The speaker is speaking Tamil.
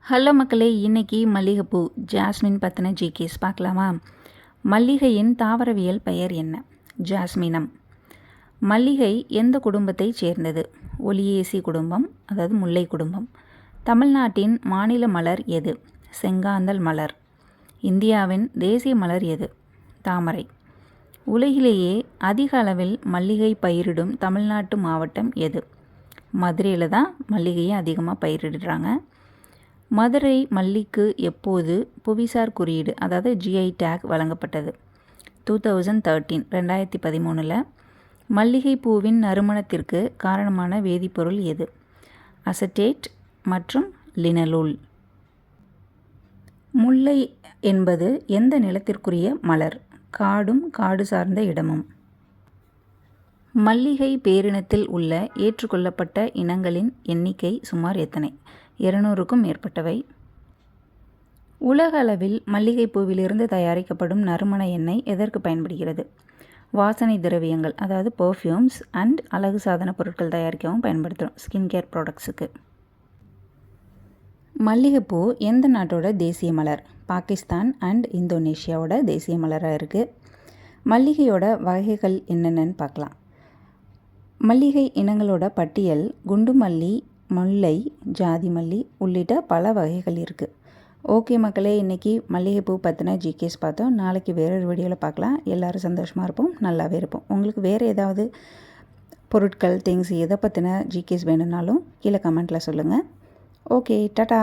ஹலோ மக்களே, இன்றைக்கி மல்லிகைப்பூ ஜாஸ்மின் பற்றின ஜிகேஸ் பார்க்கலாமா? மல்லிகையின் தாவரவியல் பெயர் என்ன? ஜாஸ்மினம். மல்லிகை எந்த குடும்பத்தைச் சேர்ந்தது? ஒலியேசி குடும்பம், அதாவது முல்லை குடும்பம். தமிழ்நாட்டின் மாநில மலர் எது? செங்காந்தல் மலர். இந்தியாவின் தேசிய மலர் எது? தாமரை. உலகிலேயே அதிக அளவில் மல்லிகை பயிரிடும் தமிழ்நாட்டு மாவட்டம் எது? மதுரையில் தான் மல்லிகையை அதிகமாக பயிரிடுறாங்க. மதுரை மல்லிக்கு எப்போது புவிசார் குறியீடு, அதாவது ஜிஐ டேக் வழங்கப்பட்டது? 2013 மல்லிகை பூவின் நறுமணத்திற்கு காரணமான வேதிப்பொருள் எது? அசட்டேட் மற்றும் லினலோல். முல்லை என்பது எந்த நிலத்திற்குரிய மலர்? காடும் காடு சார்ந்த இடமும். மல்லிகை பேரினத்தில் உள்ள ஏற்றுக்கொள்ளப்பட்ட இனங்களின் எண்ணிக்கை சுமார் எத்தனை? 200க்கும் மேற்பட்டவை. உலக அளவில் மல்லிகைப்பூவிலிருந்து தயாரிக்கப்படும் நறுமண எண்ணெய் எதற்கு பயன்படுகிறது? வாசனை திரவியங்கள், அதாவது பர்ஃப்யூம்ஸ் அண்ட் அழகு சாதன பொருட்கள் தயாரிக்கவும் பயன்படுத்துகிறோம், ஸ்கின் கேர் ப்ராடக்ட்ஸுக்கு. மல்லிகைப்பூ எந்த நாட்டோட தேசிய மலர்? பாகிஸ்தான் அண்ட் இந்தோனேஷியாவோட தேசிய மலராக இருக்குது. மல்லிகையோட வகைகள் என்னென்னு பார்க்கலாம். மல்லிகை இனங்களோட பட்டியல் குண்டு மல்லி, முல்லை, ஜாதி மல்லி உள்ளிட்ட பல வகைகள் இருக்குது. ஓகே மக்களே, இன்றைக்கி மல்லிகைப்பூ பற்றின ஜிகேஸ் பார்த்தோம். நாளைக்கு வேறொரு வீடியோவில் பார்க்கலாம். எல்லோரும் சந்தோஷமாக இருப்போம், நல்லாவே இருப்போம். உங்களுக்கு வேறு ஏதாவது பொருட்கள், திங்ஸ் எதை பற்றின ஜிகேஸ் வேணும்னாலும் கீழே கமெண்ட்டில் சொல்லுங்கள். ஓகே, டாடா.